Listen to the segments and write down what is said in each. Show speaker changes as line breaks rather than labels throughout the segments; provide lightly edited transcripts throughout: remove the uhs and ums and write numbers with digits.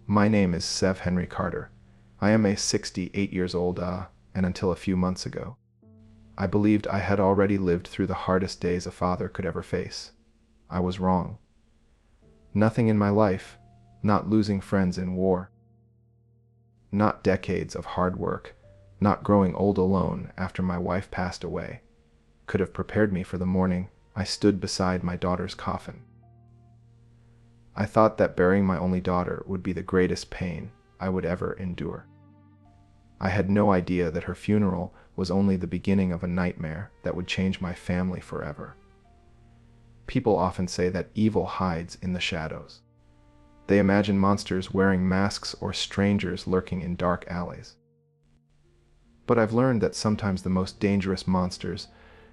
My name is Sev Henry Carter. I am a 68 years old, and until a few months ago, I believed I had already lived through the hardest days a father could ever face. I was wrong. Nothing in my life, not losing friends in war, not decades of hard work, not growing old alone after my wife passed away, could have prepared me for the morning I stood beside my daughter's coffin. I thought that burying my only daughter would be the greatest pain I would ever endure. I had no idea that her funeral was only the beginning of a nightmare that would change my family forever. People often say that evil hides in the shadows. They imagine monsters wearing masks or strangers lurking in dark alleys. But I've learned that sometimes the most dangerous monsters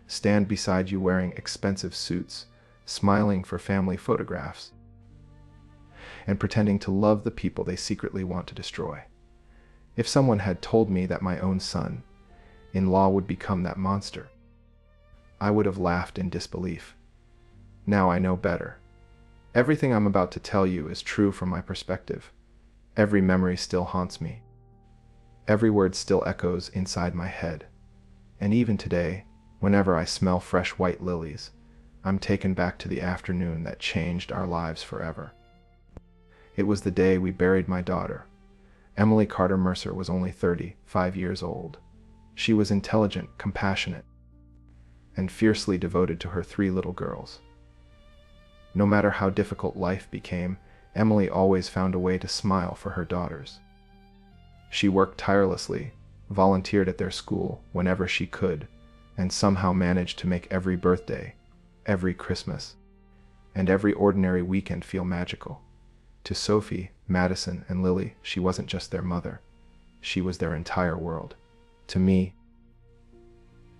stand beside you wearing expensive suits, smiling for family photographs, and pretending to love the people they secretly want to destroy. If someone had told me that my own son-in-law would become that monster, I would have laughed in disbelief. Now I know better. Everything I'm about to tell you is true from my perspective. Every memory still haunts me. Every word still echoes inside my head. And even today, whenever I smell fresh white lilies, I'm taken back to the afternoon that changed our lives forever. It was the day we buried my daughter. Emily Carter Mercer was only 35 years old. She was intelligent, compassionate, and fiercely devoted to her 3 little girls. No matter how difficult life became, Emily always found a way to smile for her daughters. She worked tirelessly, volunteered at their school whenever she could, and somehow managed to make every birthday, every Christmas, and every ordinary weekend feel magical. To Sophie, Madison, and Lily, she wasn't just their mother. She was their entire world. To me,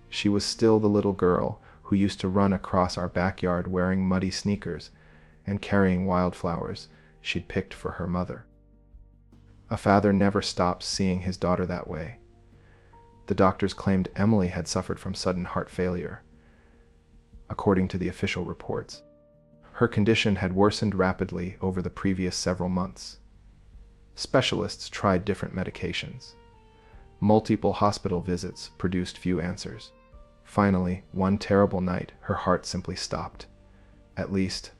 she was still the little girl who used to run across our backyard wearing muddy sneakers and carrying wildflowers she'd picked for her mother. A father never stops seeing his daughter that way. The doctors claimed Emily had suffered from sudden heart failure. According to the official reports, her condition had worsened rapidly over the previous several months. Specialists tried different medications. Multiple hospital visits produced few answers. Finally, one terrible night, her heart simply stopped. At least,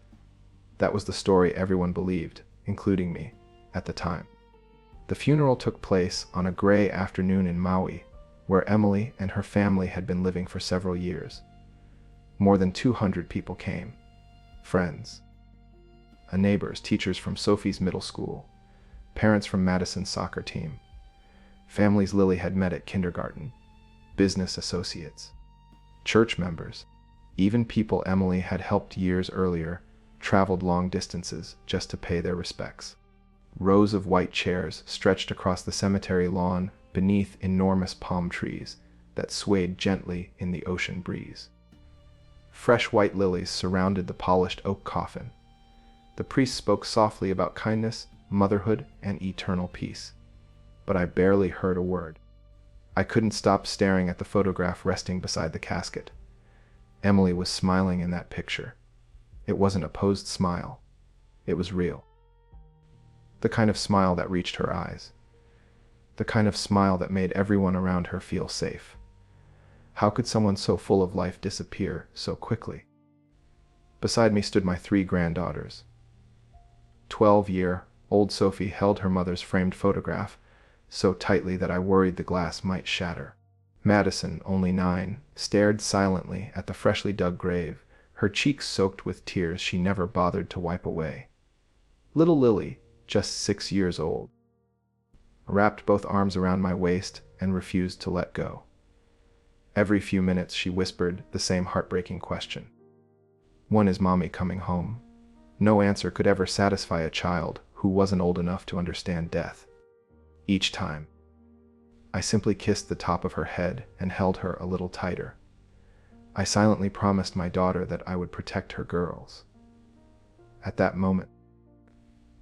that was the story everyone believed, including me, at the time. The funeral took place on a gray afternoon in Maui, where Emily and her family had been living for several years. More than 200 people came. Friends, neighbors, teachers from Sophie's middle school, parents from Madison's soccer team, families Lily had met at kindergarten, business associates, church members, even people Emily had helped years earlier traveled long distances just to pay their respects. Rows of white chairs stretched across the cemetery lawn beneath enormous palm trees that swayed gently in the ocean breeze. Fresh white lilies surrounded the polished oak coffin. The priest spoke softly about kindness, motherhood, and eternal peace. But I barely heard a word. I couldn't stop staring at the photograph resting beside the casket. Emily was smiling in that picture. It wasn't a posed smile. It was real. The kind of smile that reached her eyes. The kind of smile that made everyone around her feel safe. How could someone so full of life disappear so quickly? Beside me stood my 3 granddaughters. 12-year-old Sophie held her mother's framed photograph so tightly that I worried the glass might shatter. Madison, only 9, stared silently at the freshly dug grave, her cheeks soaked with tears she never bothered to wipe away. Little Lily, just 6 years old, wrapped both arms around my waist and refused to let go. Every few minutes she whispered the same heartbreaking question. When is Mommy coming home? No answer could ever satisfy a child who wasn't old enough to understand death. Each time, I simply kissed the top of her head and held her a little tighter. I silently promised my daughter that I would protect her girls. At that moment,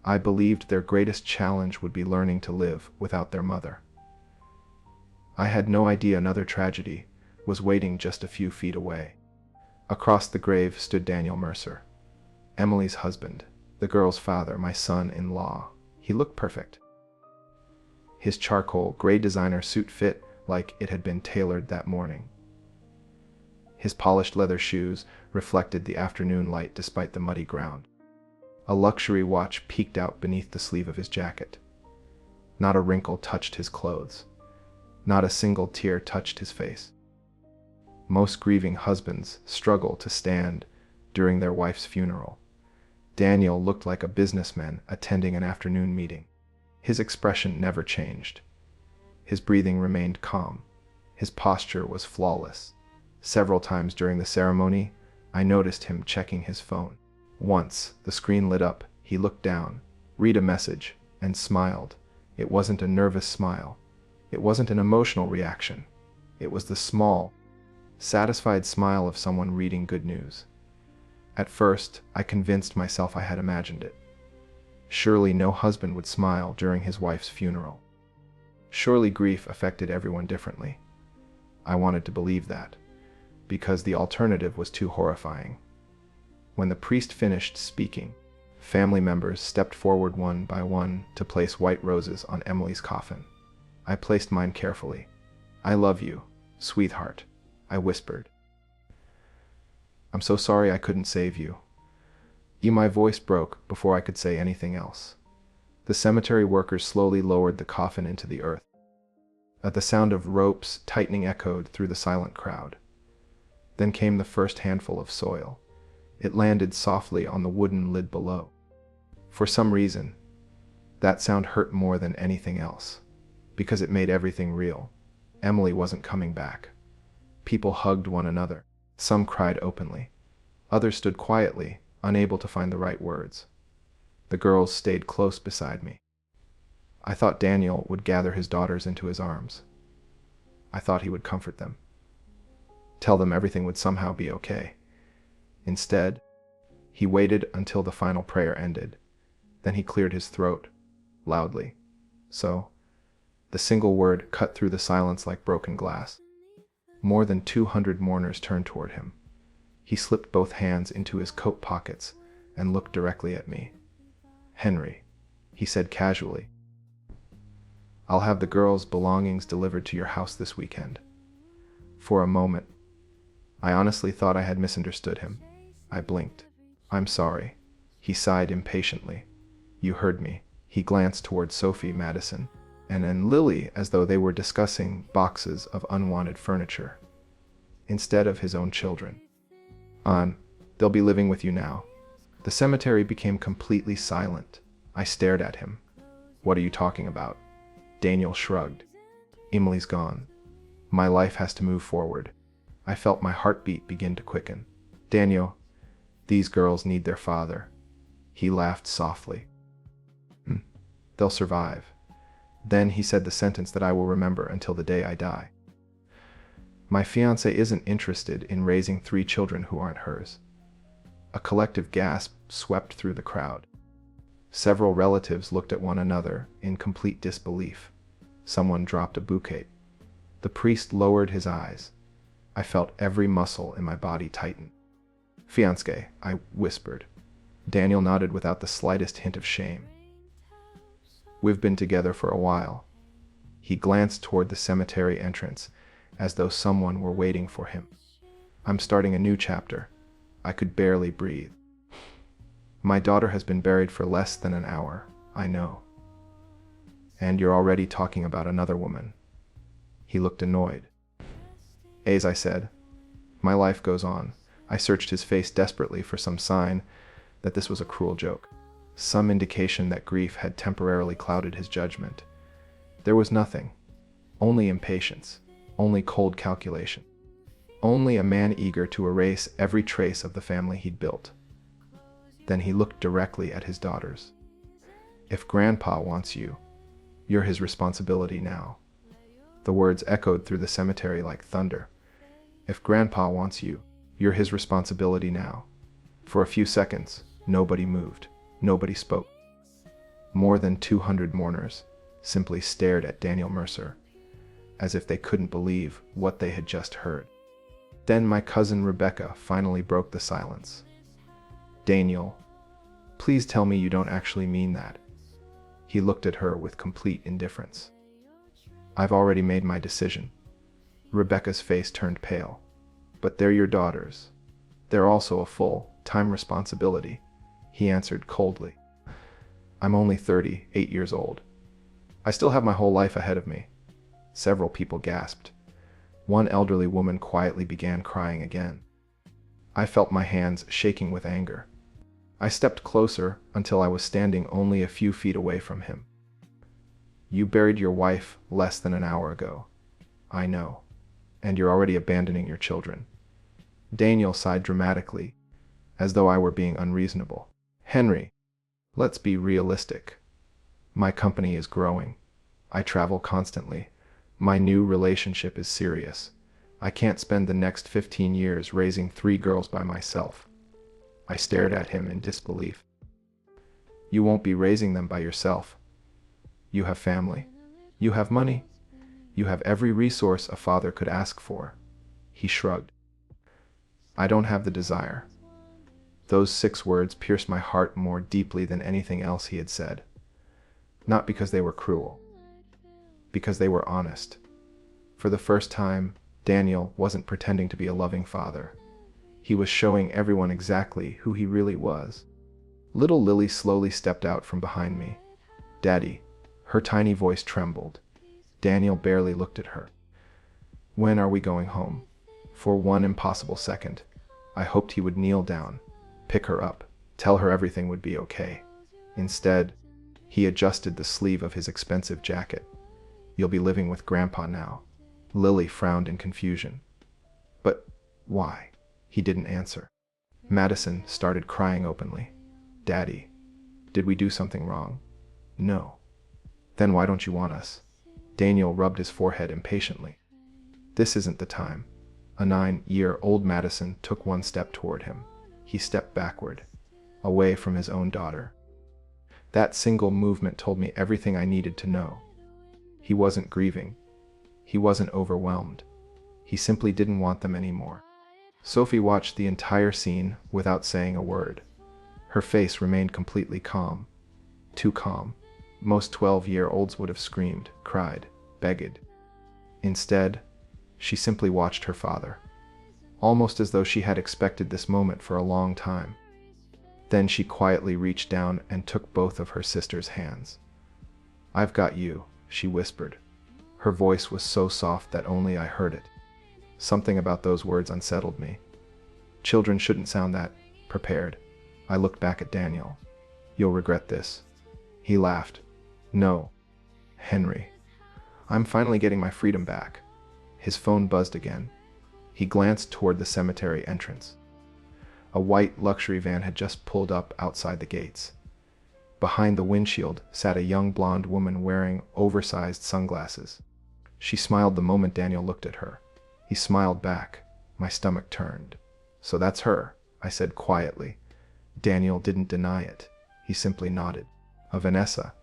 I believed their greatest challenge would be learning to live without their mother. I had no idea another tragedy was waiting just a few feet away. Across the grave stood Daniel Mercer, Emily's husband, the girl's father, my son-in-law. He looked perfect. His charcoal gray designer suit fit like it had been tailored that morning. His polished leather shoes reflected the afternoon light despite the muddy ground. A luxury watch peeked out beneath the sleeve of his jacket. Not a wrinkle touched his clothes. Not a single tear touched his face. Most grieving husbands struggle to stand during their wife's funeral. Daniel looked like a businessman attending an afternoon meeting. His expression never changed. His breathing remained calm. His posture was flawless. Several times during the ceremony, I noticed him checking his phone. Once, the screen lit up, he looked down, read a message, and smiled. It wasn't a nervous smile. It wasn't an emotional reaction. It was the small, satisfied smile of someone reading good news. At first, I convinced myself I had imagined it. Surely no husband would smile during his wife's funeral. Surely grief affected everyone differently. I wanted to believe that, because the alternative was too horrifying. When the priest finished speaking, family members stepped forward one by one to place white roses on Emily's coffin. I placed mine carefully. "I love you, sweetheart," I whispered. "I'm so sorry I couldn't save you." My voice broke before I could say anything else. The cemetery workers slowly lowered the coffin into the earth. The sound of ropes tightening echoed through the silent crowd. Then came the first handful of soil. It landed softly on the wooden lid below. For some reason, that sound hurt more than anything else, because it made everything real. Emily wasn't coming back. People hugged one another. Some cried openly. Others stood quietly, unable to find the right words. The girls stayed close beside me. I thought Daniel would gather his daughters into his arms. I thought he would comfort them, tell them everything would somehow be okay. Instead, he waited until the final prayer ended. Then he cleared his throat, loudly. So, the single word cut through the silence like broken glass. More than 200 mourners turned toward him. He slipped both hands into his coat pockets and looked directly at me. "Henry," he said casually, "I'll have the girls' belongings delivered to your house this weekend." For a moment, I honestly thought I had misunderstood him. I blinked. "I'm sorry," he sighed impatiently. "You heard me." He glanced toward Sophie, Madison, and Lily as though they were discussing boxes of unwanted furniture, instead of his own children. They'll be living with you now." The cemetery became completely silent. I stared at him. "What are you talking about?" Daniel shrugged. "Emily's gone. My life has to move forward." I felt my heartbeat begin to quicken. "Daniel, these girls need their father." He laughed softly. "They'll survive." Then he said the sentence that I will remember until the day I die. "My fiancée isn't interested in raising 3 children who aren't hers." A collective gasp swept through the crowd. Several relatives looked at one another in complete disbelief. Someone dropped a bouquet. The priest lowered his eyes. I felt every muscle in my body tighten. "Fiancée," I whispered. Daniel nodded without the slightest hint of shame. "We've been together for a while." He glanced toward the cemetery entrance, as though someone were waiting for him. "I'm starting a new chapter." I could barely breathe. "My daughter has been buried for less than an hour, I know. And you're already talking about another woman." He looked annoyed. "As I said, my life goes on." I searched his face desperately for some sign that this was a cruel joke, some indication that grief had temporarily clouded his judgment. There was nothing, only impatience, only cold calculation, only a man eager to erase every trace of the family he'd built. Then he looked directly at his daughters. "If Grandpa wants you, you're his responsibility now." The words echoed through the cemetery like thunder. "If Grandpa wants you, you're his responsibility now." For a few seconds, nobody moved, nobody spoke. More than 200 mourners simply stared at Daniel Mercer, as if they couldn't believe what they had just heard. Then my cousin Rebecca finally broke the silence. "Daniel, please tell me you don't actually mean that." He looked at her with complete indifference. I've already made my decision. Rebecca's face turned pale. But they're your daughters. They're also a full-time responsibility, he answered coldly. I'm only 38 years old. I still have my whole life ahead of me. Several people gasped. One elderly woman quietly began crying again. I felt my hands shaking with anger. I stepped closer until I was standing only a few feet away from him. You buried your wife less than an hour ago. I know. And you're already abandoning your children. Daniel sighed dramatically, as though I were being unreasonable. Henry, let's be realistic. My company is growing. I travel constantly. My new relationship is serious. I can't spend the next 15 years raising 3 girls by myself. I stared at him in disbelief. You won't be raising them by yourself. You have family. You have money. You have every resource a father could ask for. He shrugged. I don't have the desire. Those 6 words pierced my heart more deeply than anything else he had said. Not because they were cruel. Because they were honest. For the first time, Daniel wasn't pretending to be a loving father. He was showing everyone exactly who he really was. Little Lily slowly stepped out from behind me. Daddy. Her tiny voice trembled. Daniel barely looked at her. When are we going home? For one impossible second, I hoped he would kneel down, pick her up, tell her everything would be okay. Instead, he adjusted the sleeve of his expensive jacket. You'll be living with Grandpa now. Lily frowned in confusion. But why? He didn't answer. Madison started crying openly. Daddy, did we do something wrong? No. Then why don't you want us? Daniel rubbed his forehead impatiently. This isn't the time. A 9-year-old Madison took one step toward him. He stepped backward, away from his own daughter. That single movement told me everything I needed to know. He wasn't grieving. He wasn't overwhelmed. He simply didn't want them anymore. Sophie watched the entire scene without saying a word. Her face remained completely calm. Too calm. Most 12-year-olds would have screamed, cried, begged. Instead, she simply watched her father, almost as though she had expected this moment for a long time. Then she quietly reached down and took both of her sister's hands. I've got you, she whispered. Her voice was so soft that only I heard it. Something about those words unsettled me. Children shouldn't sound that prepared. I looked back at Daniel. You'll regret this. He laughed. No, Henry. I'm finally getting my freedom back. His phone buzzed again. He glanced toward the cemetery entrance. A white luxury van had just pulled up outside the gates. Behind the windshield sat a young blonde woman wearing oversized sunglasses. She smiled the moment Daniel looked at her. He smiled back. My stomach turned. So that's her, I said quietly. Daniel didn't deny it. He simply nodded. Vanessa,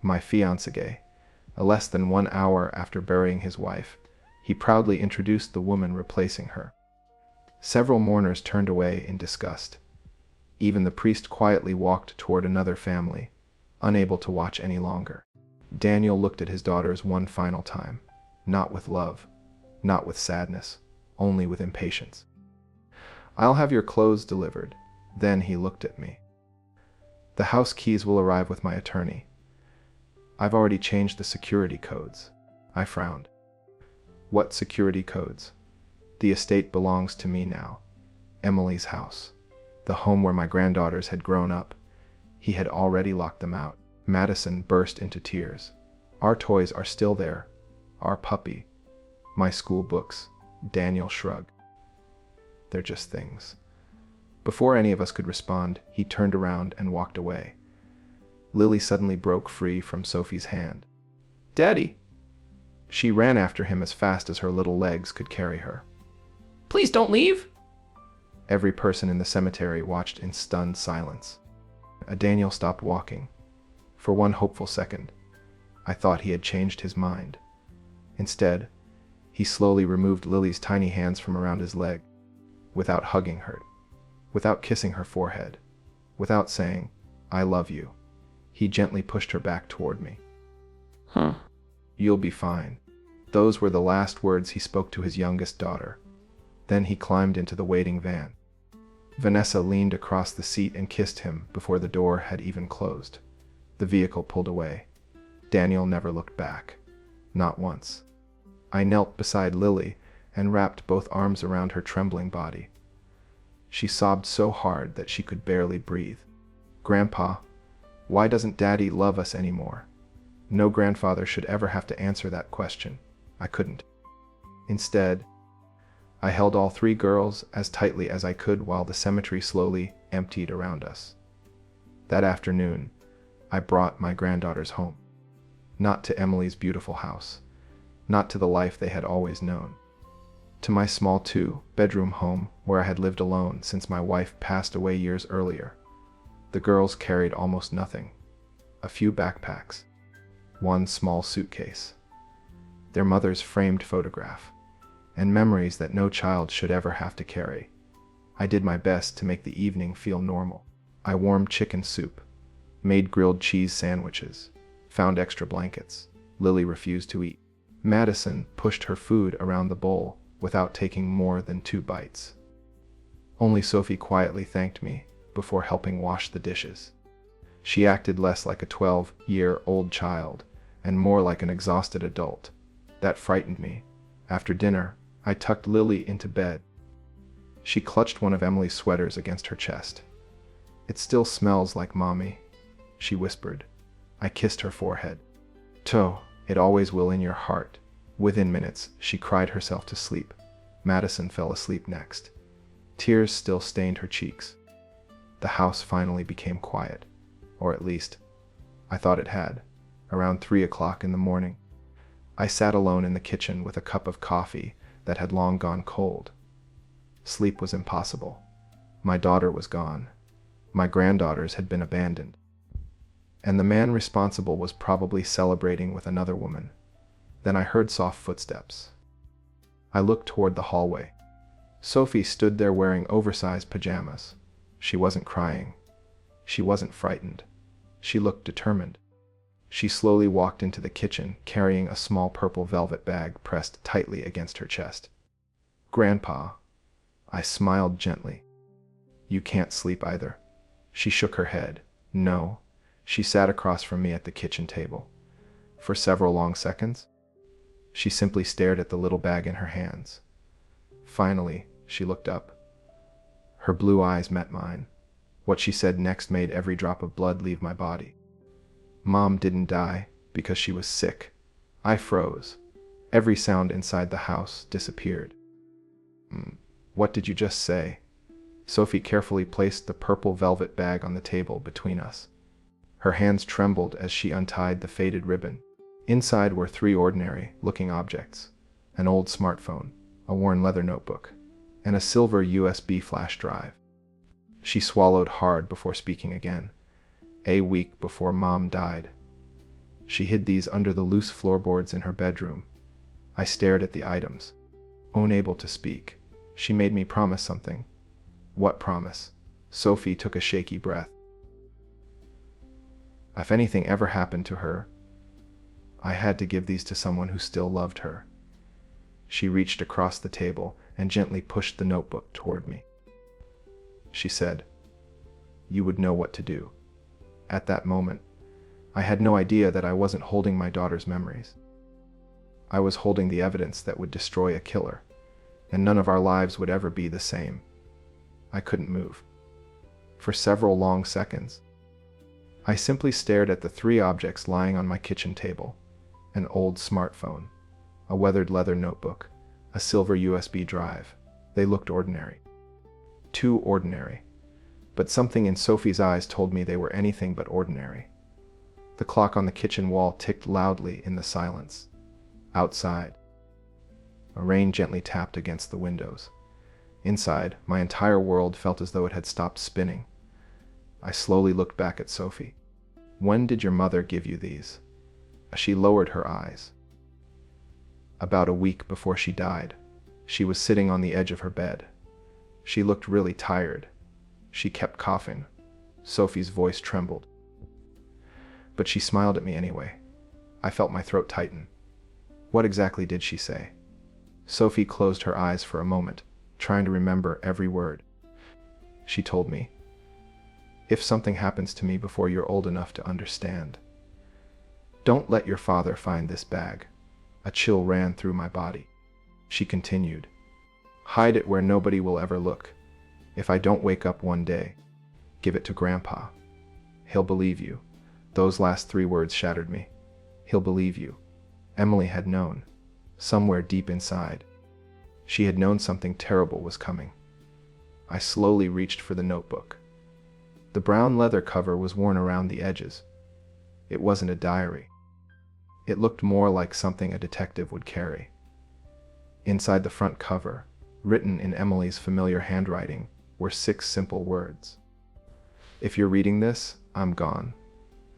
my fiancée. Less than 1 hour after burying his wife, he proudly introduced the woman replacing her. Several mourners turned away in disgust. Even the priest quietly walked toward another family, unable to watch any longer. Daniel looked at his daughters one final time, not with love, not with sadness, only with impatience. I'll have your clothes delivered. Then he looked at me. The house keys will arrive with my attorney. I've already changed the security codes. I frowned. What security codes? The estate belongs to me now. Emily's house. The home where my granddaughters had grown up. He had already locked them out. Madison burst into tears. Our toys are still there. Our puppy. My school books. Daniel shrugged. They're just things. Before any of us could respond, he turned around and walked away. Lily suddenly broke free from Sophie's hand. Daddy! She ran after him as fast as her little legs could carry her. Please don't leave! Every person in the cemetery watched in stunned silence. Daniel stopped walking. For one hopeful second, I thought he had changed his mind. Instead, he slowly removed Lily's tiny hands from around his leg, without hugging her, without kissing her forehead, without saying, I love you. He gently pushed her back toward me.
Huh.
You'll be fine. Those were the last words he spoke to his youngest daughter. Then he climbed into the waiting van. Vanessa leaned across the seat and kissed him before the door had even closed. The vehicle pulled away. Daniel never looked back. Not once. I knelt beside Lily and wrapped both arms around her trembling body. She sobbed so hard that she could barely breathe. Grandpa, why doesn't Daddy love us anymore? No grandfather should ever have to answer that question. I couldn't. Instead, I held all three girls as tightly as I could while the cemetery slowly emptied around us. That afternoon, I brought my granddaughters home. Not to Emily's beautiful house. Not to the life they had always known. To my small two-bedroom home where I had lived alone since my wife passed away years earlier. The girls carried almost nothing. A few backpacks. One small suitcase. Their mother's framed photograph. And memories that no child should ever have to carry. I did my best to make the evening feel normal. I warmed chicken soup, made grilled cheese sandwiches, found extra blankets. Lily refused to eat. Madison pushed her food around the bowl without taking more than 2 bites. Only Sophie quietly thanked me before helping wash the dishes. She acted less like a 12-year-old child and more like an exhausted adult. That frightened me. After dinner, I tucked Lily into bed. She clutched one of Emily's sweaters against her chest. "It still smells like Mommy," she whispered. I kissed her forehead. "Toe, it always will in your heart." Within minutes, she cried herself to sleep. Madison fell asleep next. Tears still stained her cheeks. The house finally became quiet, or at least, I thought it had. Around 3 o'clock in the morning, I sat alone in the kitchen with a cup of coffee that had long gone cold. Sleep was impossible. My daughter was gone. My granddaughters had been abandoned. And the man responsible was probably celebrating with another woman. Then I heard soft footsteps. I looked toward the hallway. Sophie stood there wearing oversized pajamas. She wasn't crying. She wasn't frightened. She looked determined. She slowly walked into the kitchen, carrying a small purple velvet bag pressed tightly against her chest. "Grandpa." I smiled gently. "You can't sleep either." She shook her head. "No." She sat across from me at the kitchen table. For several long seconds, she simply stared at the little bag in her hands. Finally, she looked up. Her blue eyes met mine. What she said next made every drop of blood leave my body. "Mom didn't die because she was sick." I froze. Every sound inside the house disappeared. What did you just say?" Sophie carefully placed the purple velvet bag on the table between us. Her hands trembled as she untied the faded ribbon. Inside were 3 ordinary-looking objects: an old smartphone, a worn leather notebook, and a silver USB flash drive. She swallowed hard before speaking again. "A week before Mom died. She hid these under the loose floorboards in her bedroom." I stared at the items, unable to speak. She made me promise something. "What promise?" Sophie took a shaky breath. "If anything ever happened to her, I had to give these to someone who still loved her." She reached across the table and gently pushed the notebook toward me. She said, "You would know what to do." At that moment, I had no idea that I wasn't holding my daughter's memories. I was holding the evidence that would destroy a killer, and none of our lives would ever be the same. I couldn't move. For several long seconds, I simply stared at the 3 objects lying on my kitchen table: an old smartphone, a weathered leather notebook, a silver USB drive. They looked ordinary. Too ordinary. But something in Sophie's eyes told me they were anything but ordinary. The clock on the kitchen wall ticked loudly in the silence. Outside, rain gently tapped against the windows. Inside, my entire world felt as though it had stopped spinning. I slowly looked back at Sophie. "When did your mother give you these?" She lowered her eyes. "About a week before she died." She was sitting on the edge of her bed. She looked really tired. She kept coughing. Sophie's voice trembled. but she smiled at me anyway. I felt my throat tighten. What exactly did she say? Sophie closed her eyes for a moment, trying to remember every word. She told me, "If something happens to me before you're old enough to understand, don't let your father find this bag." A chill ran through my body. She continued, "Hide it where nobody will ever look. If I don't wake up one day, give it to Grandpa. He'll believe you." Those last 3 words shattered me. He'll believe you. Emily had known, somewhere deep inside. She had known something terrible was coming. I slowly reached for the notebook. The brown leather cover was worn around the edges. It wasn't a diary. It looked more like something a detective would carry. Inside the front cover, written in Emily's familiar handwriting, were 6 simple words. "If you're reading this, I'm gone."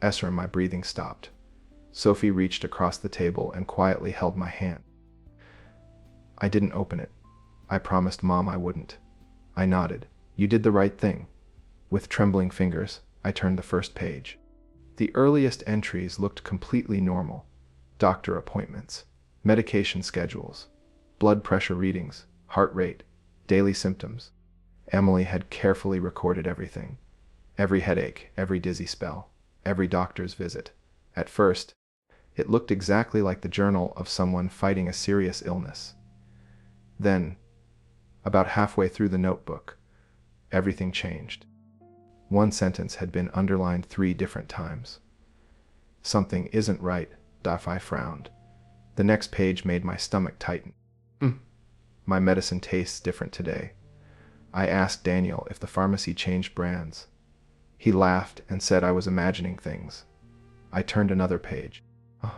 Esra, my breathing stopped. Sophie reached across the table and quietly held my hand. I didn't open it. I promised Mom I wouldn't. I nodded. "You did the right thing." With trembling fingers, I turned the first page. The earliest entries looked completely normal. Doctor appointments, medication schedules, blood pressure readings, heart rate, daily symptoms. Emily had carefully recorded everything. Every headache, every dizzy spell, every doctor's visit. At first, it looked exactly like the journal of someone fighting a serious illness. Then, about halfway through the notebook, everything changed. One sentence had been underlined 3 different times. "Something isn't right," I frowned. The next page made my stomach tighten. My medicine tastes different today." I asked Daniel if the pharmacy changed brands. He laughed and said I was imagining things. I turned another page.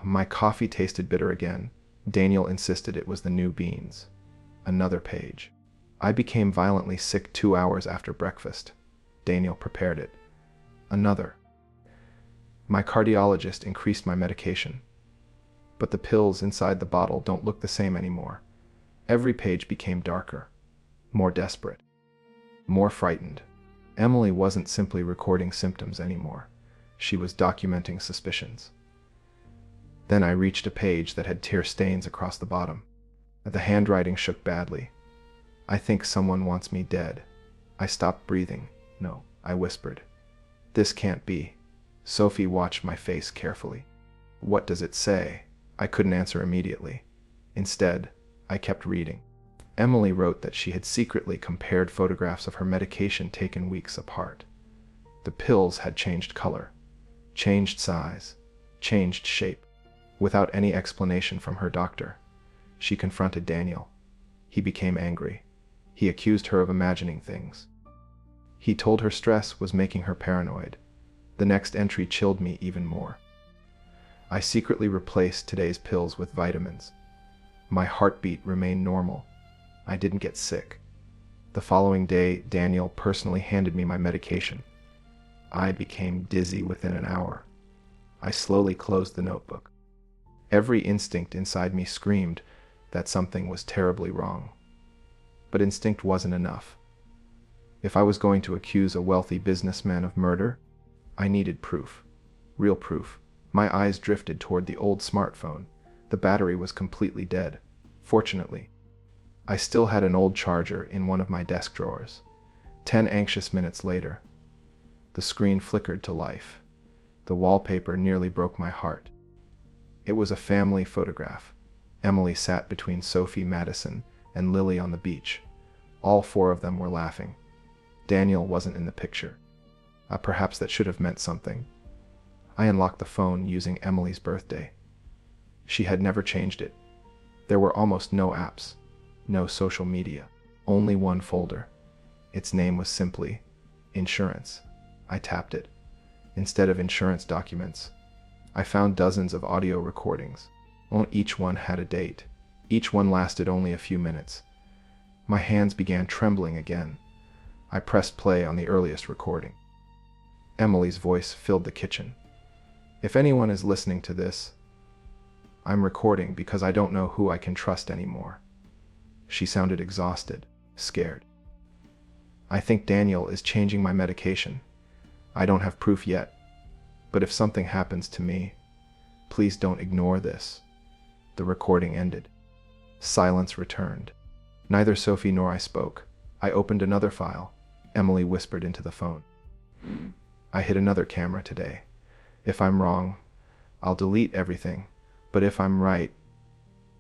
My coffee tasted bitter again. Daniel insisted it was the new beans. Another page. I became violently sick 2 hours after breakfast. Daniel prepared it. Another. My cardiologist increased my medication. But the pills inside the bottle don't look the same anymore. Every page became darker, more desperate, more frightened. Emily wasn't simply recording symptoms anymore. She was documenting suspicions. Then I reached a page that had tear stains across the bottom. The handwriting shook badly. "I think someone wants me dead." I stopped breathing. "No," I whispered. "This can't be." Sophie watched my face carefully. "What does it say?" I couldn't answer immediately. Instead, I kept reading. Emily wrote that she had secretly compared photographs of her medication taken weeks apart. The pills had changed color, changed size, changed shape. Without any explanation from her doctor, she confronted Daniel. He became angry. He accused her of imagining things. He told her stress was making her paranoid. The next entry chilled me even more. I secretly replaced today's pills with vitamins. My heartbeat remained normal. I didn't get sick. The following day, Daniel personally handed me my medication. I became dizzy within an hour. I slowly closed the notebook. Every instinct inside me screamed that something was terribly wrong. But instinct wasn't enough. If I was going to accuse a wealthy businessman of murder, I needed proof. Real proof. My eyes drifted toward the old smartphone. The battery was completely dead. Fortunately, I still had an old charger in one of my desk drawers. 10 anxious minutes later, the screen flickered to life. The wallpaper nearly broke my heart. It was a family photograph. Emily sat between Sophie, Madison, and Lily on the beach. All 4 of them were laughing. Daniel wasn't in the picture. Perhaps that should have meant something. I unlocked the phone using Emily's birthday. She had never changed it. There were almost no apps, no social media, only one folder. Its name was simply Insurance. I tapped it. Instead of insurance documents, I found dozens of audio recordings. Each one had a date. Each one lasted only a few minutes. My hands began trembling again. I pressed play on the earliest recording. Emily's voice filled the kitchen. "If anyone is listening to this, I'm recording because I don't know who I can trust anymore." She sounded exhausted, scared. "I think Daniel is changing my medication. I don't have proof yet, But if something happens to me, please don't ignore this." The recording ended. Silence returned. Neither Sophie nor I spoke. I opened another file. Emily whispered into the phone. "I hit another camera today. If I'm wrong, I'll delete everything. But if I'm right,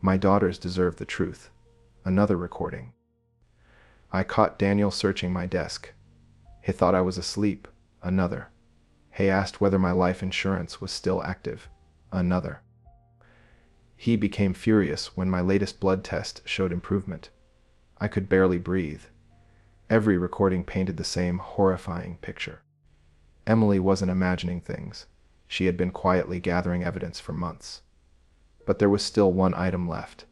my daughters deserve the truth." Another recording. "I caught Daniel searching my desk. He thought I was asleep." Another. "He asked whether my life insurance was still active." Another. "He became furious when my latest blood test showed improvement. I could barely breathe." Every recording painted the same horrifying picture. Emily wasn't imagining things. She had been quietly gathering evidence for months. But there was still one item left: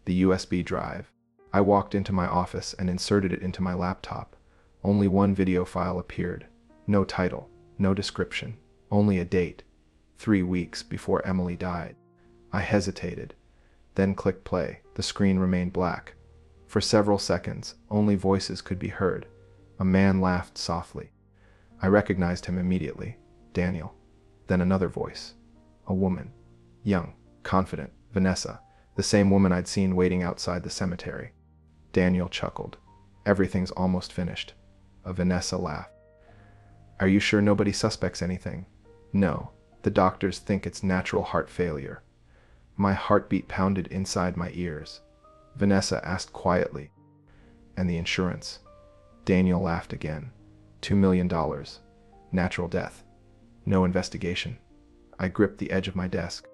the USB drive. I walked into my office and inserted it into my laptop. Only one video file appeared. No title, no description, only a date: 3 weeks before Emily died. I hesitated, then clicked play. The screen remained black. For several seconds, only voices could be heard. A man laughed softly. I recognized him immediately. Daniel. Then another voice. A woman. Young, confident. Vanessa. The same woman I'd seen waiting outside the cemetery. Daniel chuckled. "Everything's almost finished." Vanessa laughed. "Are you sure nobody suspects anything?" "No. The doctors think it's natural heart failure." My heartbeat pounded inside my ears. Vanessa asked quietly, "And the insurance?" Daniel laughed again. $2 million. Natural death. No investigation. I gripped the edge of my desk.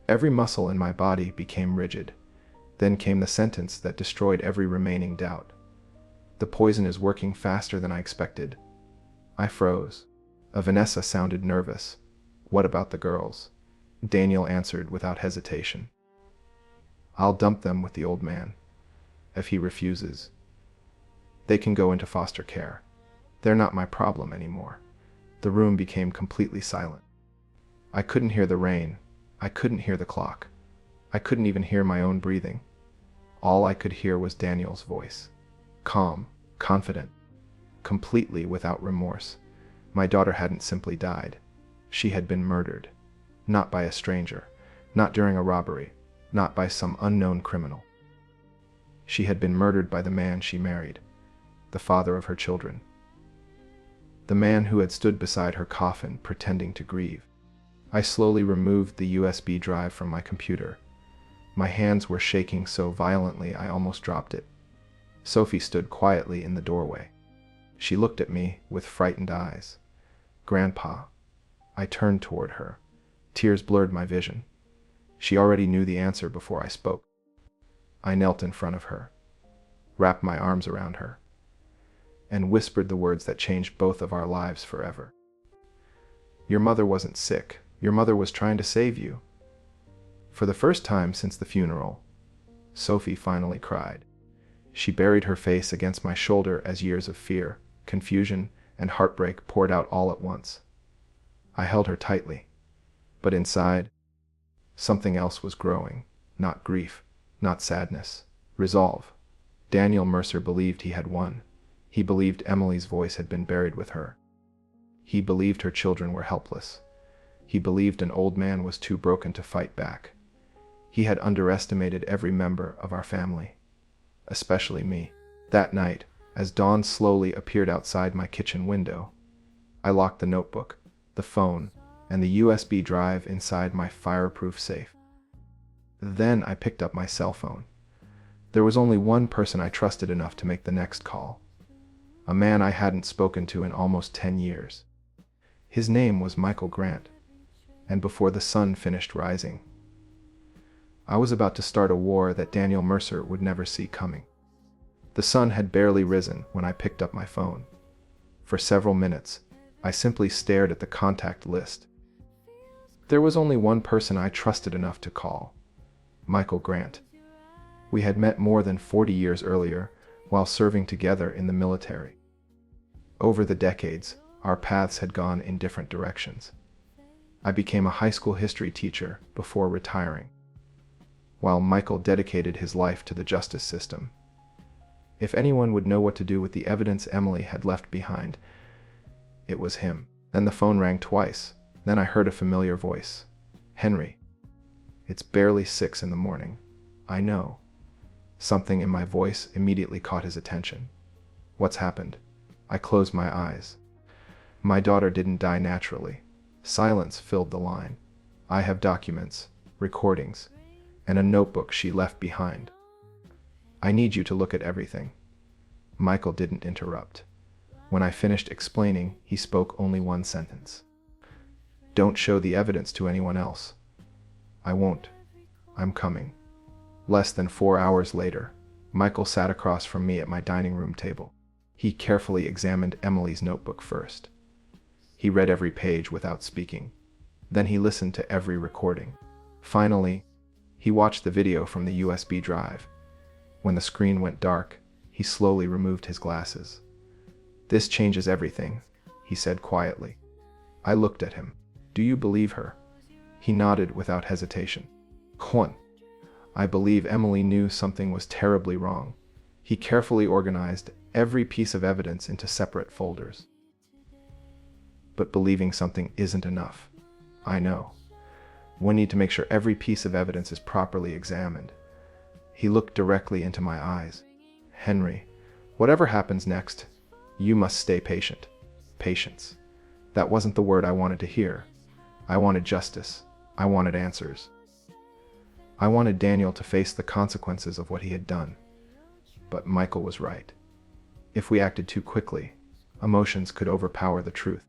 Every muscle in my body became rigid. Then came the sentence that destroyed every remaining doubt. "The poison is working faster than I expected." I froze. Vanessa sounded nervous. "What about the girls?" Daniel answered without hesitation. "I'll dump them with the old man. If he refuses, they can go into foster care. They're not my problem anymore." The room became completely silent. I couldn't hear the rain. I couldn't hear the clock. I couldn't even hear my own breathing. All I could hear was Daniel's voice. Calm, confident, completely without remorse. My daughter hadn't simply died. She had been murdered. Not by a stranger. Not during a robbery. Not by some unknown criminal. She had been murdered by the man she married, the father of her children. The man who had stood beside her coffin pretending to grieve. I slowly removed the USB drive from my computer. My hands were shaking so violently I almost dropped it. Sophie stood quietly in the doorway. She looked at me with frightened eyes. "Grandpa." I turned toward her. Tears blurred my vision. She already knew the answer before I spoke. I knelt in front of her, wrapped my arms around her, and whispered the words that changed both of our lives forever. "Your mother wasn't sick. Your mother was trying to save you." For the first time since the funeral, Sophie finally cried. She buried her face against my shoulder as years of fear, confusion, and heartbreak poured out all at once. I held her tightly, but inside, something else was growing. Not grief, not sadness, resolve. Daniel Mercer believed he had won. He believed Emily's voice had been buried with her. He believed her children were helpless. He believed an old man was too broken to fight back. He had underestimated every member of our family, especially me. That night, as dawn slowly appeared outside my kitchen window, I locked the notebook, the phone, and the USB drive inside my fireproof safe. Then I picked up my cell phone. There was only one person I trusted enough to make the next call. A man I hadn't spoken to in almost 10 years. His name was Michael Grant, and before the sun finished rising, I was about to start a war that Daniel Mercer would never see coming. The sun had barely risen when I picked up my phone. For several minutes, I simply stared at the contact list. There was only one person I trusted enough to call: Michael Grant. We had met more than 40 years earlier while serving together in the military. Over the decades, our paths had gone in different directions. I became a high school history teacher before retiring, while Michael dedicated his life to the justice system. If anyone would know what to do with the evidence Emily had left behind, it was him. Then the phone rang twice. Then I heard a familiar voice. "Henry." "It's barely 6 in the morning." "I know." Something in my voice immediately caught his attention. "What's happened?" I closed my eyes. "My daughter didn't die naturally." Silence filled the line. "I have documents, recordings, and a notebook she left behind. I need you to look at everything." Michael didn't interrupt. When I finished explaining, he spoke only one sentence. "Don't show the evidence to anyone else." "I won't. I'm coming." Less than 4 hours later, Michael sat across from me at my dining room table. He carefully examined Emily's notebook first. He read every page without speaking. Then he listened to every recording. Finally, he watched the video from the USB drive. When the screen went dark, he slowly removed his glasses. "This changes everything," he said quietly. I looked at him. "Do you believe her?" He nodded without hesitation. "One. I believe Emily knew something was terribly wrong." He carefully organized every piece of evidence into separate folders. "But believing something isn't enough." "I know. We need to make sure every piece of evidence is properly examined." He looked directly into my eyes. "Henry, whatever happens next, you must stay patient." Patience. That wasn't the word I wanted to hear. I wanted justice. I wanted answers. I wanted Daniel to face the consequences of what he had done. But Michael was right. If we acted too quickly, emotions could overpower the truth.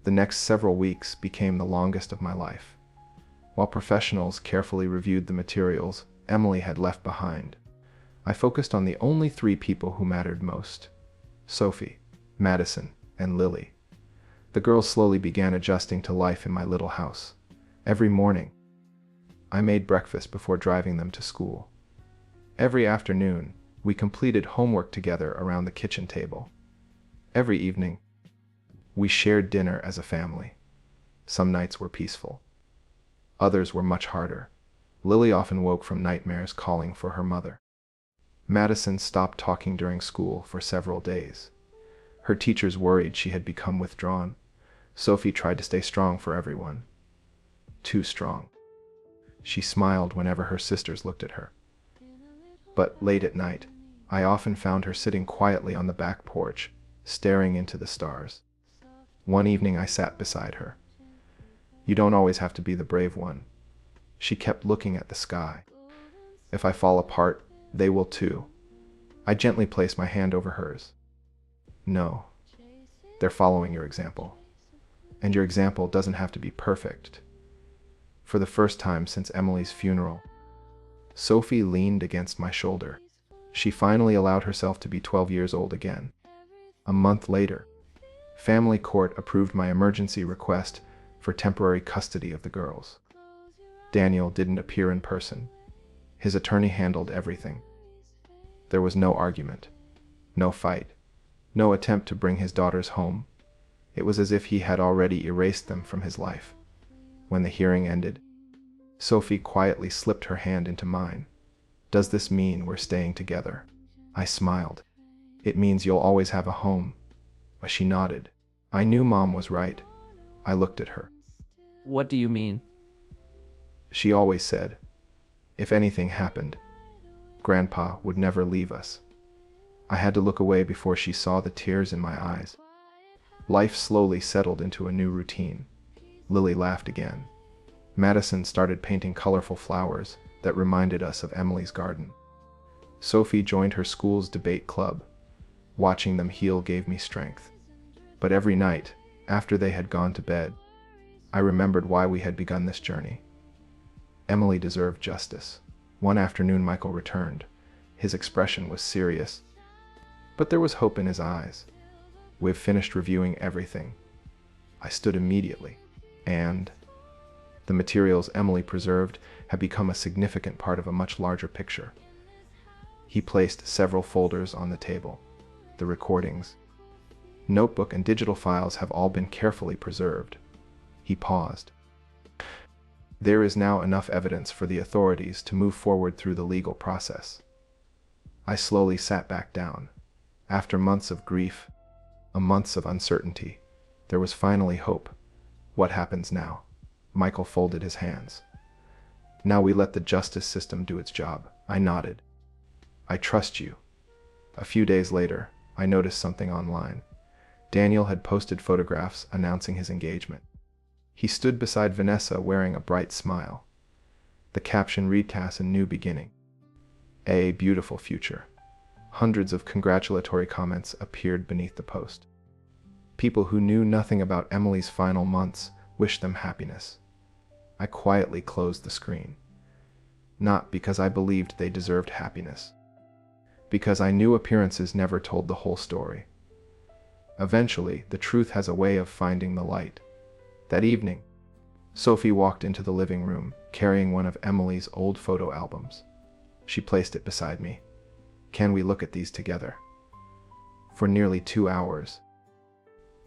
The next several weeks became the longest of my life. While professionals carefully reviewed the materials Emily had left behind, I focused on the only 3 people who mattered most: Sophie, Madison, and Lily. The girls slowly began adjusting to life in my little house. Every morning, I made breakfast before driving them to school. Every afternoon, we completed homework together around the kitchen table. Every evening, we shared dinner as a family. Some nights were peaceful. Others were much harder. Lily often woke from nightmares calling for her mother. Madison stopped talking during school for several days. Her teachers worried she had become withdrawn. Sophie tried to stay strong for everyone. Too strong. She smiled whenever her sisters looked at her. But late at night, I often found her sitting quietly on the back porch, staring into the stars. One evening I sat beside her. "You don't always have to be the brave one." She kept looking at the sky. "If I fall apart, they will too." I gently placed my hand over hers. "No, they're following your example. And your example doesn't have to be perfect." For the first time since Emily's funeral, Sophie leaned against my shoulder. She finally allowed herself to be 12 years old again. A month later, family court approved my emergency request for temporary custody of the girls. Daniel didn't appear in person. His attorney handled everything. There was no argument, no fight, no attempt to bring his daughters home. It was as if he had already erased them from his life. When the hearing ended, Sophie quietly slipped her hand into mine. "Does this mean we're staying together?" I smiled. "It means you'll always have a home." She nodded. I knew Mom was right. I looked at her.
"What do you mean?"
"She always said, if anything happened, Grandpa would never leave us." I had to look away before she saw the tears in my eyes. Life slowly settled into a new routine. Lily laughed again. Madison started painting colorful flowers that reminded us of Emily's garden. Sophie joined her school's debate club. Watching them heal gave me strength. But every night, after they had gone to bed, I remembered why we had begun this journey. Emily deserved justice. One afternoon Michael returned. His expression was serious, but there was hope in his eyes. "We've finished reviewing everything." I stood immediately, and the materials Emily preserved had become a significant part of a much larger picture. He placed several folders on the table. The recordings, notebook, and digital files have all been carefully preserved. He paused. "There is now enough evidence for the authorities to move forward through the legal process." I slowly sat back down. After months of grief, months of uncertainty, there was finally hope. What happens now? Michael folded his hands. Now we let the justice system do its job. I nodded. I trust you. A few days later, I noticed something online. Daniel had posted photographs announcing his engagement. He stood beside Vanessa wearing a bright smile. The caption read "a new beginning. A beautiful future." Hundreds of congratulatory comments appeared beneath the post. People who knew nothing about Emily's final months wished them happiness. I quietly closed the screen. Not because I believed they deserved happiness. Because I knew appearances never told the whole story. Eventually, the truth has a way of finding the light. That evening, Sophie walked into the living room, carrying one of Emily's old photo albums. She placed it beside me. Can we look at these together? For nearly 2 hours,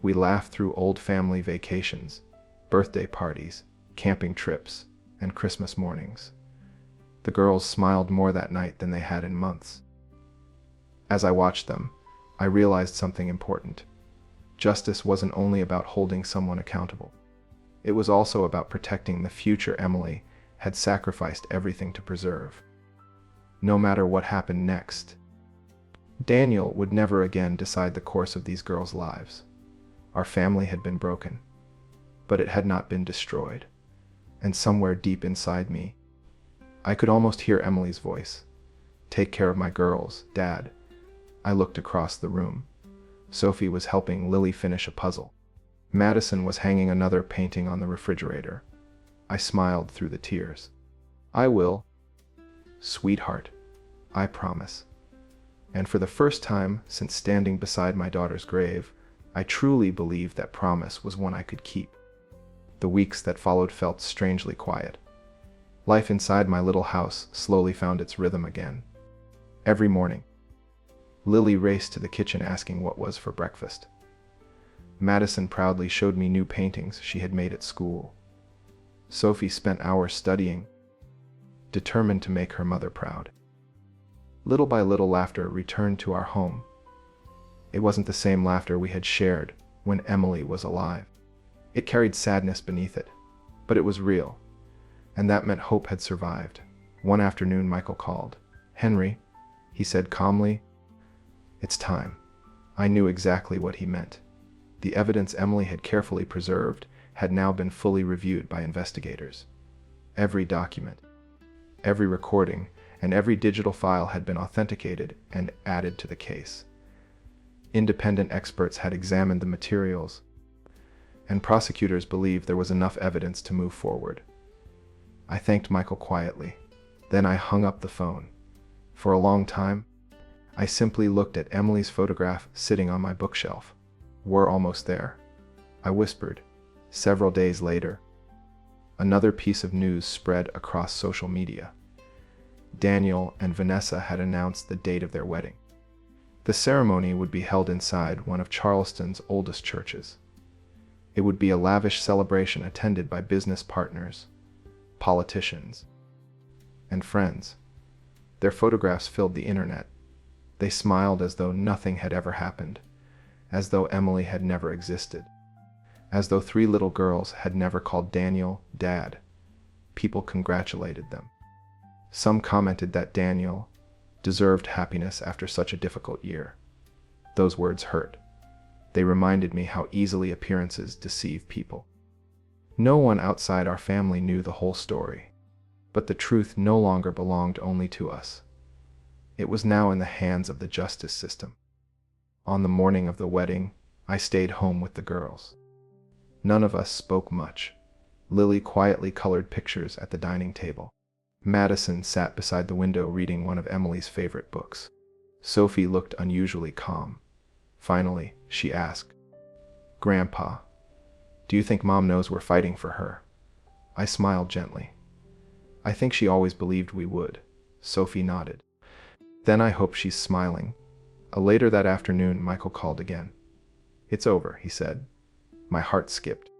we laughed through old family vacations, birthday parties, camping trips, and Christmas mornings. The girls smiled more that night than they had in months. As I watched them, I realized something important. Justice wasn't only about holding someone accountable. It was also about protecting the future Emily had sacrificed everything to preserve. No matter what happened next, Daniel would never again decide the course of these girls' lives. Our family had been broken, but it had not been destroyed. And somewhere deep inside me, I could almost hear Emily's voice. "Take care of my girls, Dad." I looked across the room. Sophie was helping Lily finish a puzzle. Madison was hanging another painting on the refrigerator. I smiled through the tears. "I will, sweetheart. I promise." And for the first time since standing beside my daughter's grave, I truly believed that promise was one I could keep. The weeks that followed felt strangely quiet. Life inside my little house slowly found its rhythm again. Every morning, Lily raced to the kitchen asking what was for breakfast. Madison proudly showed me new paintings she had made at school. Sophie spent hours studying, determined to make her mother proud. Little by little, laughter returned to our home. It wasn't the same laughter we had shared when Emily was alive. It carried sadness beneath it, but it was real, and that meant hope had survived. One afternoon, Michael called. "Henry," he said calmly, "it's time." I knew exactly what he meant. The evidence Emily had carefully preserved had now been fully reviewed by investigators. Every document, every recording, and every digital file had been authenticated and added to the case. Independent experts had examined the materials, and prosecutors believed there was enough evidence to move forward. I thanked Michael quietly. Then I hung up the phone. For a long time, I simply looked at Emily's photograph sitting on my bookshelf. "We're almost there," I whispered. Several days later, another piece of news spread across social media. Daniel and Vanessa had announced the date of their wedding. The ceremony would be held inside one of Charleston's oldest churches. It would be a lavish celebration attended by business partners, politicians, and friends. Their photographs filled the internet. They smiled as though nothing had ever happened, as though Emily had never existed, as though 3 little girls had never called Daniel Dad. People congratulated them. Some commented that Daniel deserved happiness after such a difficult year. Those words hurt. They reminded me how easily appearances deceive people. No one outside our family knew the whole story, but the truth no longer belonged only to us. It was now in the hands of the justice system. On the morning of the wedding, I stayed home with the girls. None of us spoke much. Lily quietly colored pictures at the dining table. Madison sat beside the window reading one of Emily's favorite books. Sophie looked unusually calm. Finally, she asked, "Grandpa, do you think Mom knows we're fighting for her?" I smiled gently. "I think she always believed we would." Sophie nodded. "Then I hope she's smiling." Later that afternoon, Michael called again. "It's over," he said. My heart skipped.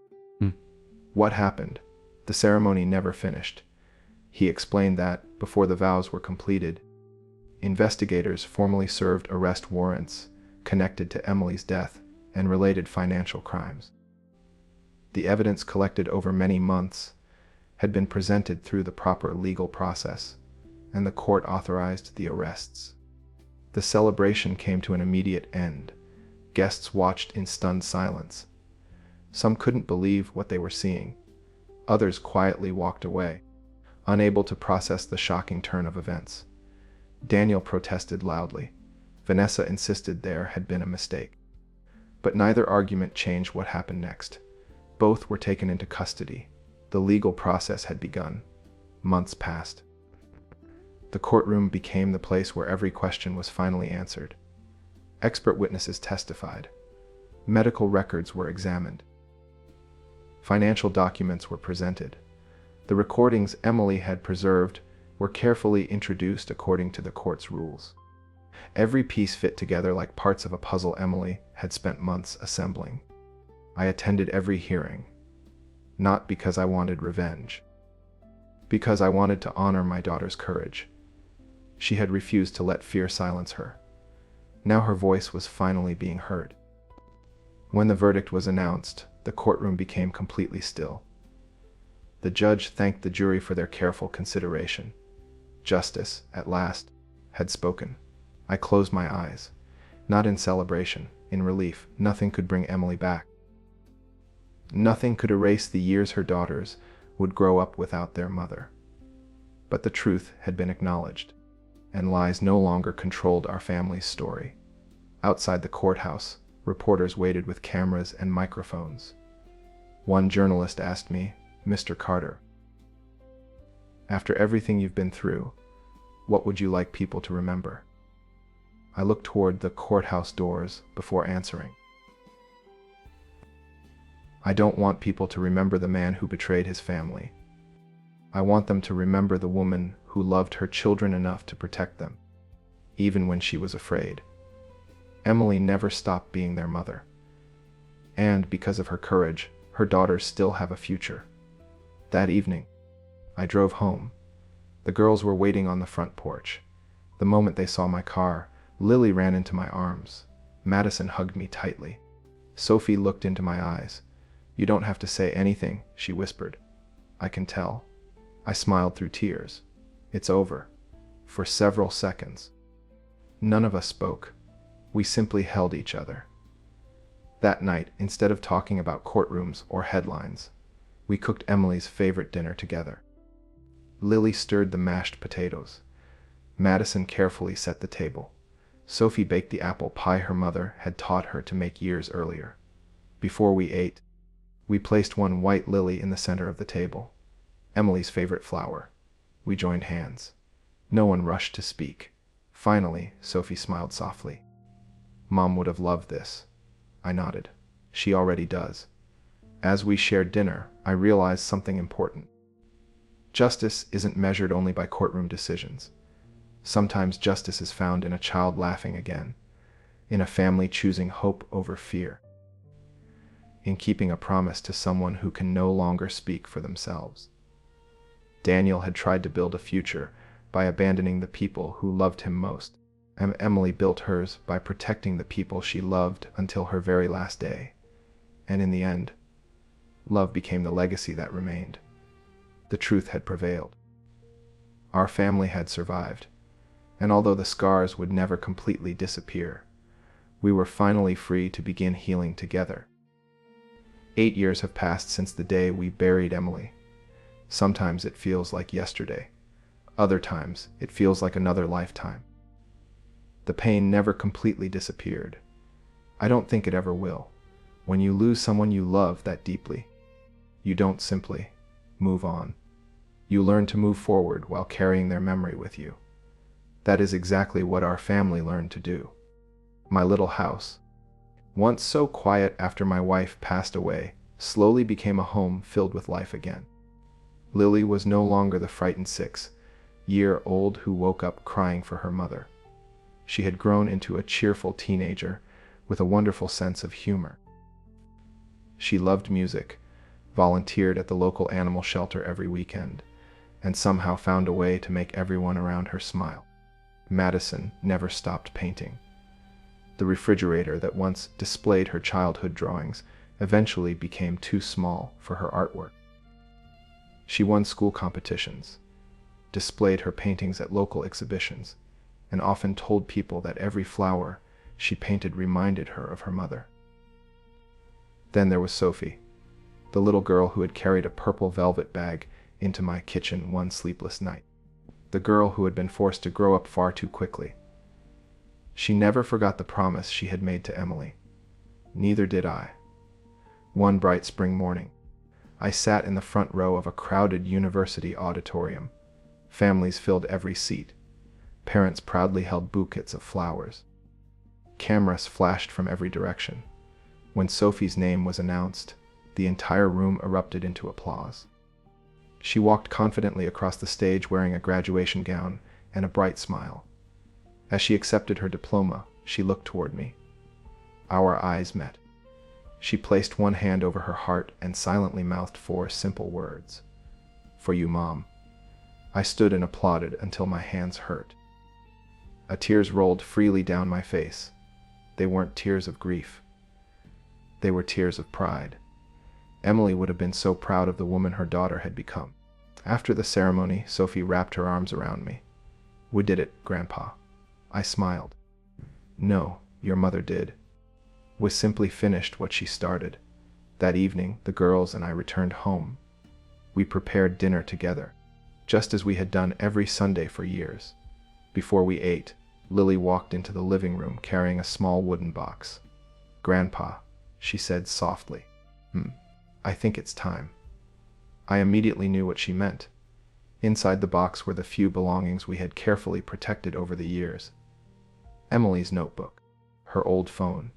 What happened? The ceremony never finished. He explained that, before the vows were completed, investigators formally served arrest warrants connected to Emily's death and related financial crimes. The evidence collected over many months had been presented through the proper legal process, and the court authorized the arrests. The celebration came to an immediate end. Guests watched in stunned silence. Some couldn't believe what they were seeing. Others quietly walked away, unable to process the shocking turn of events. Daniel protested loudly. Vanessa insisted there had been a mistake. But neither argument changed what happened next. Both were taken into custody. The legal process had begun. Months passed. The courtroom became the place where every question was finally answered. Expert witnesses testified. Medical records were examined. Financial documents were presented. The recordings Emily had preserved were carefully introduced according to the court's rules. Every piece fit together like parts of a puzzle Emily had spent months assembling. I attended every hearing, not because I wanted revenge, because I wanted to honor my daughter's courage. She had refused to let fear silence her. Now her voice was finally being heard. When the verdict was announced, the courtroom became completely still. The judge thanked the jury for their careful consideration. Justice, at last, had spoken. I closed my eyes, not in celebration, in relief. Nothing could bring Emily back. Nothing could erase the years her daughters would grow up without their mother. But the truth had been acknowledged, and lies no longer controlled our family's story. Outside the courthouse, reporters waited with cameras and microphones. One journalist asked me, "Mr. Carter, after everything you've been through, what would you like people to remember?" I looked toward the courthouse doors before answering. I don't want people to remember the man who betrayed his family. I want them to remember the woman who loved her children enough to protect them, even when she was afraid. Emily never stopped being their mother. And because of her courage, her daughters still have a future. That evening, I drove home. The girls were waiting on the front porch. The moment they saw my car, Lily ran into my arms. Madison hugged me tightly. Sophie looked into my eyes. "You don't have to say anything," she whispered. "I can tell." I smiled through tears. "It's over." For several seconds, none of us spoke. We simply held each other. That night, instead of talking about courtrooms or headlines, we cooked Emily's favorite dinner together. Lily stirred the mashed potatoes. Madison carefully set the table. Sophie baked the apple pie her mother had taught her to make years earlier. Before we ate, we placed one white lily in the center of the table, Emily's favorite flower. We joined hands. No one rushed to speak. Finally, Sophie smiled softly. "Mom would have loved this." I nodded. "She already does." As we shared dinner, I realized something important. Justice isn't measured only by courtroom decisions. Sometimes justice is found in a child laughing again, in a family choosing hope over fear, in keeping a promise to someone who can no longer speak for themselves. Daniel had tried to build a future by abandoning the people who loved him most, and Emily built hers by protecting the people she loved until her very last day. And in the end, love became the legacy that remained. The truth had prevailed. Our family had survived, and although the scars would never completely disappear, we were finally free to begin healing together. 8 years have passed since the day we buried Emily. Sometimes it feels like yesterday. Other times it feels like another lifetime. The pain never completely disappeared. I don't think it ever will. When you lose someone you love that deeply, you don't simply move on. You learn to move forward while carrying their memory with you. That is exactly what our family learned to do. My little house, once so quiet after my wife passed away, slowly became a home filled with life again. Lily was no longer the frightened 6-year-old who woke up crying for her mother. She had grown into a cheerful teenager with a wonderful sense of humor. She loved music, volunteered at the local animal shelter every weekend, and somehow found a way to make everyone around her smile. Madison never stopped painting. The refrigerator that once displayed her childhood drawings eventually became too small for her artwork. She won school competitions, displayed her paintings at local exhibitions, and often told people that every flower she painted reminded her of her mother. Then there was Sophie, the little girl who had carried a purple velvet bag into my kitchen one sleepless night. The girl who had been forced to grow up far too quickly. She never forgot the promise she had made to Emily. Neither did I. One bright spring morning, I sat in the front row of a crowded university auditorium. Families filled every seat. Parents proudly held bouquets of flowers. Cameras flashed from every direction. When Sophie's name was announced, the entire room erupted into applause. She walked confidently across the stage wearing a graduation gown and a bright smile. As she accepted her diploma, she looked toward me. Our eyes met. She placed one hand over her heart and silently mouthed 4 simple words. "For you, Mom." I stood and applauded until my hands hurt. Tears rolled freely down my face. They weren't tears of grief. They were tears of pride. Emily would have been so proud of the woman her daughter had become. After the ceremony, Sophie wrapped her arms around me. "We did it, Grandpa." I smiled. "No, your mother did." We simply finished what she started. That evening, the girls and I returned home. We prepared dinner together, just as we had done every Sunday for years. Before we ate, Lily walked into the living room carrying a small wooden box. "Grandpa," she said softly, "I think it's time." I immediately knew what she meant. Inside the box were the few belongings we had carefully protected over the years. Emily's notebook, her old phone,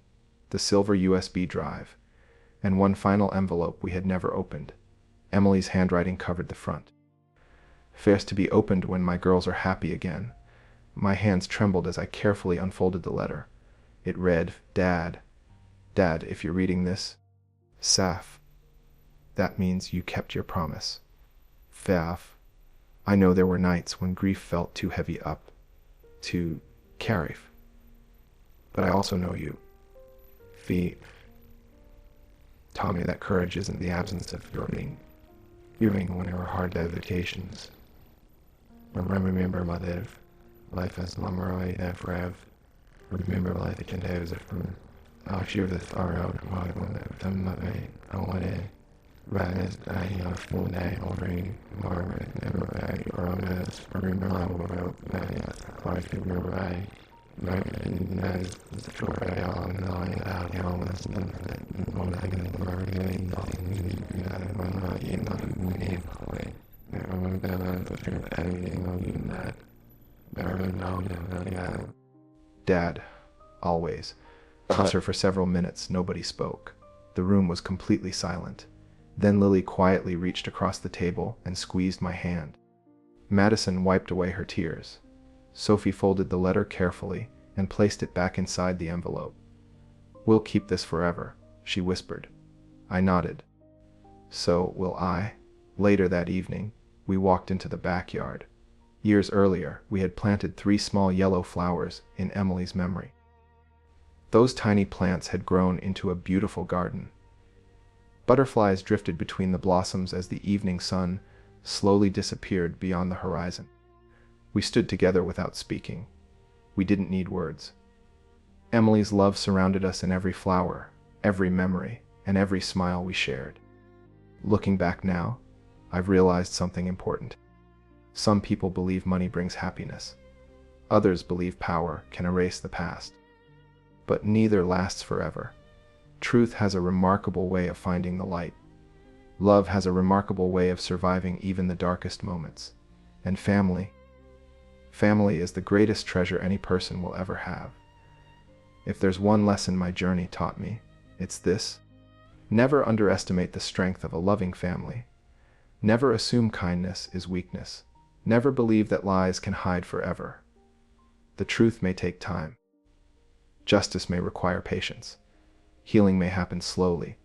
the silver USB drive, and one final envelope we had never opened. Emily's handwriting covered the front. "First to be opened when my girls are happy again." My hands trembled as I carefully unfolded the letter. It read, Dad, if you're reading this, Saf. That means you kept your promise. Faf. I know there were nights when grief felt too heavy up to carry. But I also know you. Fee taught me that courage isn't the absence of fearing, even when there were hard vacations. Remember, mother, life as Lamorai Efrev. Remember life at Kendavis from Ashir the Tharo, I'm not I want to rise, I have full day ordering Margaret, never I or honest, remember I will quite figure right. And that is the story of knowing how you almost one I can learn anything, that I'm not you not need point. I'm gonna put your editing on you that. Dad, always. After for several minutes, nobody spoke. The room was completely silent. Then Lily quietly reached across the table and squeezed my hand. Madison wiped away her tears. Sophie folded the letter carefully and placed it back inside the envelope. "We'll keep this forever," she whispered. I nodded. "So will I." Later that evening, we walked into the backyard. Years earlier, we had planted 3 small yellow flowers in Emily's memory. Those tiny plants had grown into a beautiful garden. Butterflies drifted between the blossoms as the evening sun slowly disappeared beyond the horizon. We stood together without speaking. We didn't need words. Emily's love surrounded us in every flower, every memory, and every smile we shared. Looking back now, I've realized something important. Some people believe money brings happiness. Others believe power can erase the past. But neither lasts forever. Truth has a remarkable way of finding the light. Love has a remarkable way of surviving even the darkest moments. And family is the greatest treasure any person will ever have. If there's one lesson my journey taught me, it's this. Never underestimate the strength of a loving family. Never assume kindness is weakness. Never believe that lies can hide forever. The truth may take time. Justice may require patience. Healing may happen slowly,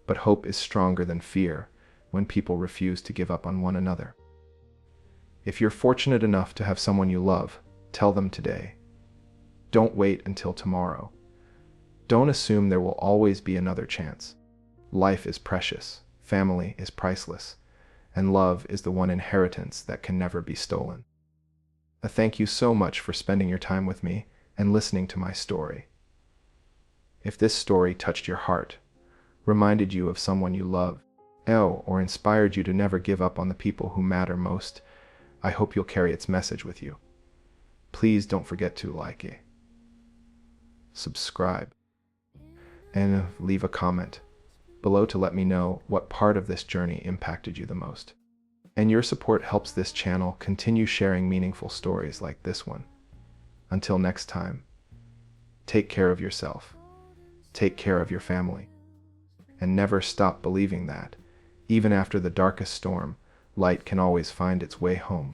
but hope is stronger than fear when people refuse to give up on one another. If you're fortunate enough to have someone you love, tell them today. Don't wait until tomorrow. Don't assume there will always be another chance. Life is precious, family is priceless, and love is the one inheritance that can never be stolen. Thank you so much for spending your time with me and listening to my story. If this story touched your heart, reminded you of someone you love, or inspired you to never give up on the people who matter most, I hope you'll carry its message with you. Please don't forget to like, subscribe, and leave a comment below to let me know what part of this journey impacted you the most. And your support helps this channel continue sharing meaningful stories like this one. Until next time, take care of yourself, take care of your family, and never stop believing that, even after the darkest storm, light can always find its way home.